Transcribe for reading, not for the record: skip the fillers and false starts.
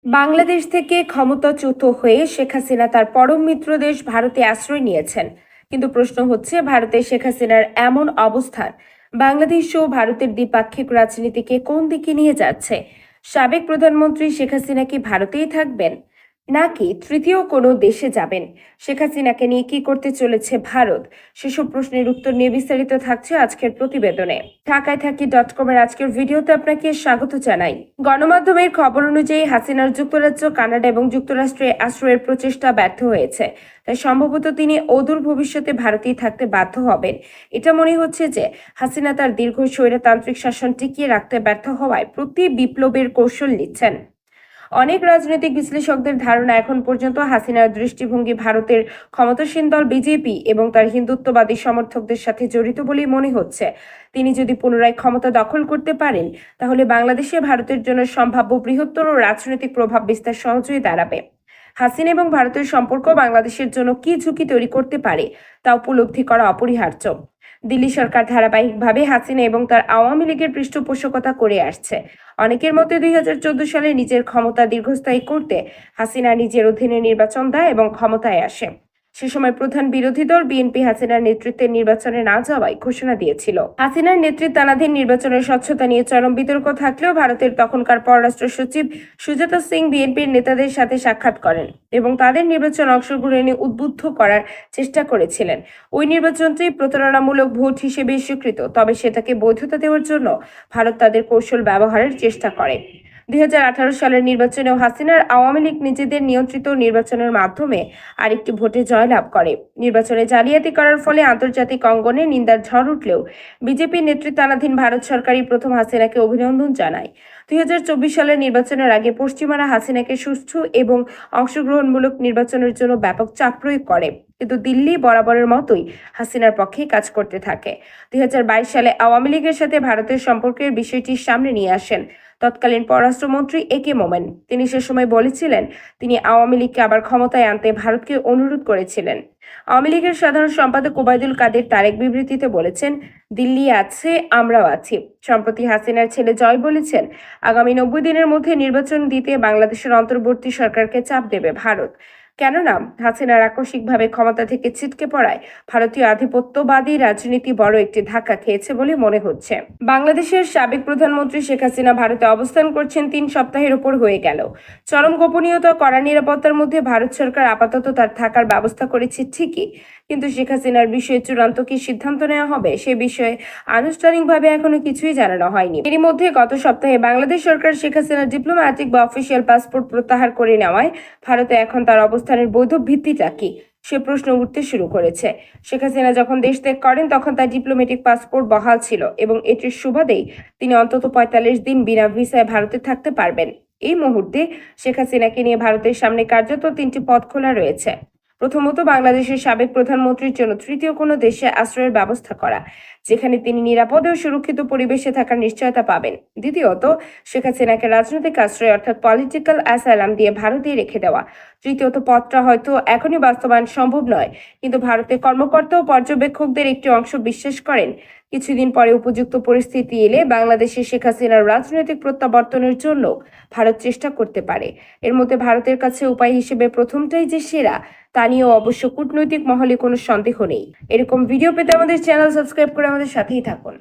বাংলাদেশ থেকে ক্ষমতাচ্যুত হয়ে শেখ হাসিনা তার পরম মিত্র দেশ ভারতে আশ্রয় নিয়েছেন। কিন্তু প্রশ্ন হচ্ছে, ভারতে শেখ হাসিনার এমন অবস্থান বাংলাদেশ ও ভারতের দ্বিপাক্ষিক রাজনীতিকে কোন দিকে নিয়ে যাচ্ছে? সাবেক প্রধানমন্ত্রী শেখ হাসিনা কি ভারতেই থাকবেন, নাকি তৃতীয় কোনো দেশে যাবেন? শেখ হাসিনাকে নিয়ে কি করতে চলেছে ভারত? সেসব প্রশ্নের উত্তর নিয়ে বিস্তারিত থাকছে আজকের প্রতিবেদনে। ঢাকায় থাকি .com-এর আজকের ভিডিওতে আপনাকে স্বাগত জানাই। গণমাধ্যমের খবর অনুযায়ী হাসিনার যুক্তরাজ্য, কানাডা এবং যুক্তরাষ্ট্রে আশ্রয়ের প্রচেষ্টা ব্যর্থ হয়েছে। তাই সম্ভবত তিনি অদূর ভবিষ্যতে ভারতেই থাকতে বাধ্য হবেন। এটা মনে হচ্ছে যে হাসিনা তার দীর্ঘ স্বৈরতান্ত্রিক শাসন টিকিয়ে রাখতে ব্যর্থ হওয়ায় প্রতি বিপ্লবের কৌশল নিচ্ছেন। অনেক রাজনৈতিক বিশ্লেষকদের ধারণা, এখন পর্যন্ত হাসিনার দৃষ্টিভঙ্গি ভারতের ক্ষমতাসীন দল বিজেপি এবং তার হিন্দুত্ববাদী সমর্থকদের সাথে জড়িত বলেই মনে হচ্ছে। তিনি যদি পুনরায় ক্ষমতা দখল করতে পারেন, তাহলে বাংলাদেশে ভারতের জন্য সম্ভাব্য বৃহত্তর রাজনৈতিক প্রভাব বিস্তার সহজ হয়ে দাঁড়াবে। হাসিনা এবং ভারতের সম্পর্ক বাংলাদেশের জন্য কি ঝুঁকি তৈরি করতে পারে তা উপলব্ধি করা অপরিহার্য। দিল্লি সরকার ধারাবাহিকভাবে হাসিনা এবং তার আওয়ামী লীগের পৃষ্ঠপোষকতা করে আসছে। অনেকের মতে 2014 সালে নিজের ক্ষমতা দীর্ঘস্থায়ী করতে হাসিনা নিজের অধীনে নির্বাচন দেয় এবং ক্ষমতায় আসে। সে সময় প্রধান বিরোধী দল বিএনপি হাসিনার নেতৃত্বে নির্বাচনে না যাওয়ায় ঘোষণা দিয়েছিল। হাসিনার নেতৃত্বাধীন নির্বাচনের স্বচ্ছতা নিয়ে চরম বিতর্ক থাকলেও ভারতের তখনকার পররাষ্ট্র সচিব সুজাতা সিং বিএনপির নেতাদের সাথে সাক্ষাৎ করেন এবং তাদের নির্বাচনে অংশগ্রহণে উদ্বুদ্ধ করার চেষ্টা করেছিলেন। ওই নির্বাচনটি প্রতারণামূলক ভোট হিসেবে স্বীকৃত, তবে সেটাকে বৈধতা দেওয়ার জন্য ভারত তাদের কৌশল ব্যবহারের চেষ্টা করে। 2018 সালের নির্বাচনেও হাসিনার আওয়ামী লীগ নিজেদের নিয়ন্ত্রিত নির্বাচনের মাধ্যমে আরেকটি ভোটে জয়লাভ করে। নির্বাচনে জালিয়াতি করার ফলে আন্তর্জাতিক অঙ্গনে নিন্দার ঝড় উঠলেও বিজেপি নেতৃত্বাধীন ভারত সরকারই প্রথম হাসিনাকে অভিনন্দন জানায়। 2024 সালের নির্বাচনের আগে পশ্চিমারা হাসিনাকে সুষ্ঠু এবং অংশগ্রহণমূলক নির্বাচনের জন্য ব্যাপক চাপ প্রয়োগ করে, কিন্তু দিল্লি বরাবরের মতোই হাসিনার পক্ষে কাজ করতে থাকে। 2022 সালে আওয়ামী লীগের সাথে ভারতের সম্পর্কের বিষয়টি সামনে নিয়ে আসেন তৎকালীন পররাষ্ট্রমন্ত্রী এ.কে মোমেন। তিনি সে সময় বলেছিলেন, তিনি আওয়ামী লীগকে আবার ক্ষমতায় আনতে ভারতকে অনুরোধ করেছিলেন। আওয়ামী লীগের সাধারণ সম্পাদক ওবায়দুল কাদের তারেক বিবৃতিতে বলেছেন, দিল্লি আছে, আমরাও আছি। সম্প্রতি হাসিনার ছেলে জয় বলেছেন, আগামী 90 দিনের মধ্যে নির্বাচন দিতে বাংলাদেশের অন্তর্বর্তী সরকারকে চাপ দেবে ভারত। কেননা হাসিনার আকস্মিকভাবে ক্ষমতা থেকে ছিটকে পড়ায় ভারতীয় আধিপত্যবাদী রাজনীতি বড় একটি ধাক্কা খেয়েছে বলে মনে হচ্ছে। বাংলাদেশের সাবেক প্রধানমন্ত্রী শেখ হাসিনা ভারতে অবস্থান করছেন 3 সপ্তাহের উপর হয়ে গেল। চরম গোপনীয়তা, কড়া নিরাপত্তার মধ্যে ভারত সরকার আপাতত তার থাকার ব্যবস্থা করেছে ঠিকই, কিন্তু শেখ হাসিনার বিষয়ে চূড়ান্ত কি সিদ্ধান্ত নেওয়া হবে সে বিষয়ে আনুষ্ঠানিকভাবে এখনো কিছুই জানানো হয়নি। এরই মধ্যে গত সপ্তাহে বাংলাদেশ সরকার শেখ হাসিনার ডিপ্লোম্যাটিক বা অফিসিয়াল পাসপোর্ট প্রত্যাহার করে নেওয়ায় ভারতে এখন তার অবস্থানের বৈধ ভিত্তিটা কি সে প্রশ্ন উঠতে শুরু করেছে। শেখ হাসিনা যখন দেশ ত্যাগ করেন তখন তার ডিপ্লোম্যাটিক পাসপোর্ট বহাল ছিল এবং এটির সুবাদেই তিনি অন্তত 45 দিন বিনা ভিসায় ভারতে থাকতে পারবেন। এই মুহূর্তে শেখ হাসিনাকে নিয়ে ভারতের সামনে কার্যত 3টি পথ খোলা রয়েছে। প্রথমত, বাংলাদেশের সাবেক প্রধানমন্ত্রীর জন্য তৃতীয় কোনো দেশে আশ্রয়ের ব্যবস্থা করা, যেখানে তিনি নিরাপদ ও সুরক্ষিত পরিবেশে থাকার নিশ্চয়তা পাবেন। দ্বিতীয়ত, শেখ হাসিনাকে রাজনৈতিক আশ্রয় অর্থাৎ পলিটিক্যাল অ্যাসাইলাম দিয়ে ভারতেই রেখে দেওয়া। তৃতীয়ত পথটা হয়তো এখনই বাস্তবায়ন সম্ভব নয়, কিন্তু ভারতের কর্মকর্তা ও পর্যবেক্ষকদের একটি অংশ বিশ্বাস করেন, কিছুদিন পরে উপযুক্ত পরিস্থিতি এলে বাংলাদেশে শেখ হাসিনার রাজনৈতিক প্রত্যাবর্তনের জন্য ভারত চেষ্টা করতে পারে। এর মধ্যে ভারতের কাছে উপায় হিসেবে প্রথমটাই যে সেরা, তা নিয়েও অবশ্য কূটনৈতিক মহলে কোনো সন্দেহ নেই। এরকম ভিডিও পেতে আমাদের চ্যানেল সাবস্ক্রাইব করে আমাদের সাথেই থাকুন।